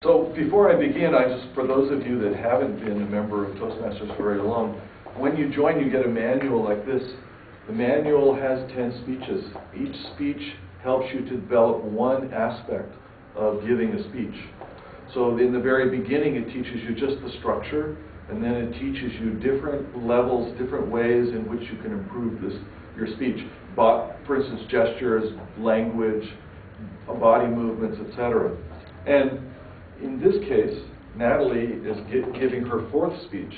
So before I begin, for those of you that haven't been a member of Toastmasters for very long, when you join, you get a manual like this. The manual has 10 speeches. Each speech helps you to develop one aspect of giving a speech. So in the very beginning, it teaches you just the structure, and then it teaches you different levels, different ways in which you can improve your speech. For instance, gestures, language, body movements, etc. And in this case, Natalie is giving her fourth speech.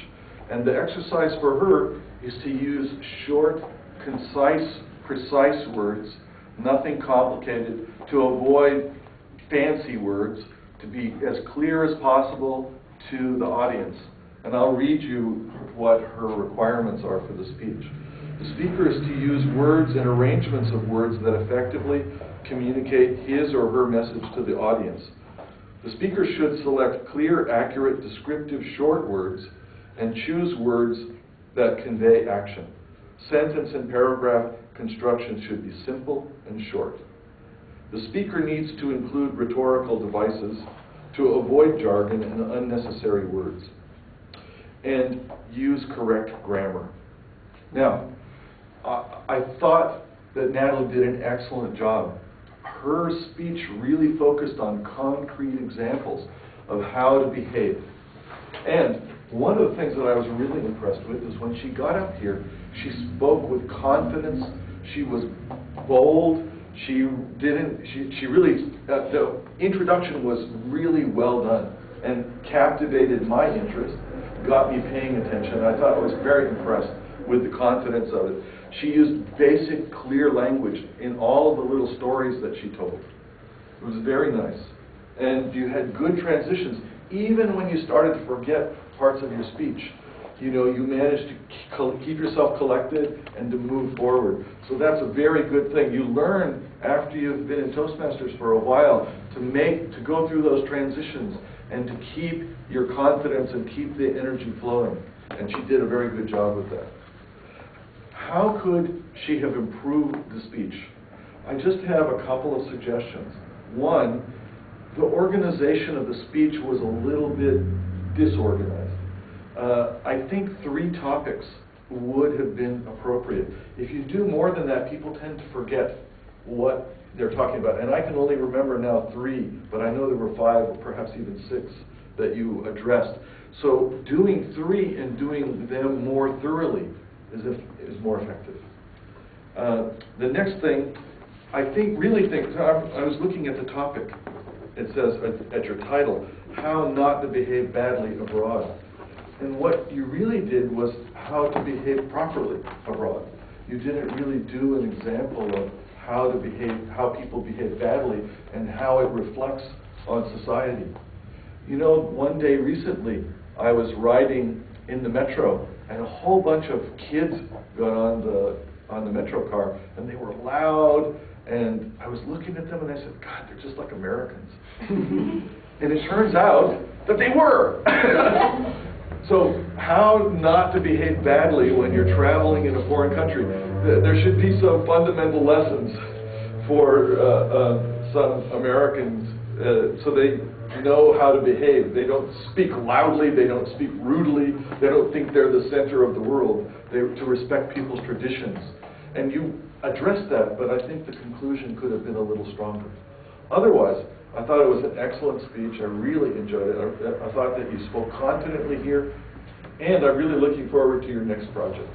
And the exercise for her is to use short, concise, precise words, nothing complicated, to avoid fancy words, to be as clear as possible to the audience. And I'll read you what her requirements are for the speech. The speaker is to use words and arrangements of words that effectively communicate his or her message to the audience. The speaker should select clear, accurate, descriptive, short words and choose words that convey action. Sentence and paragraph construction should be simple and short. The speaker needs to include rhetorical devices to avoid jargon and unnecessary words, and use correct grammar. Now, I thought that Natalie did an excellent job. Her speech really focused on concrete examples of how to behave. And one of the things that I was really impressed with is when she got up here, she spoke with confidence, she was bold, the introduction was really well done and captivated my interest, got me paying attention. I thought I was very impressed with the confidence of it. She used basic, clear language in all of the little stories that she told. It was very nice. And you had good transitions. Even when you started to forget parts of your speech, you managed to keep yourself collected and to move forward. So that's a very good thing. You learn after you've been in Toastmasters for a while to go through those transitions and to keep your confidence and keep the energy flowing. And she did a very good job with that. How could she have improved the speech? I just have a couple of suggestions. One, the organization of the speech was a little bit disorganized. I think 3 topics would have been appropriate. If you do more than that, people tend to forget what they're talking about. And I can only remember now 3, but I know there were 5 or perhaps even 6 that you addressed. So doing 3 and doing them more thoroughly is more effective. The next thing, I was looking at the topic. It says at your title, how not to behave badly abroad. And what you really did was how to behave properly abroad. You didn't really do an example of how people behave badly and how it reflects on society. One day recently, I was riding in the metro, and a whole bunch of kids got on the metro car, and they were loud, and I was looking at them and I said, God, they're just like Americans. And it turns out that they were. So how not to behave badly when you're traveling in a foreign country. There should be some fundamental lessons for some Americans so they know how to behave. They don't speak loudly, they don't speak rudely, they don't think they're the center of the world. To respect people's traditions. And you addressed that, but I think the conclusion could have been a little stronger. Otherwise, I thought it was an excellent speech. I really enjoyed it. I thought that you spoke confidently here, and I'm really looking forward to your next project.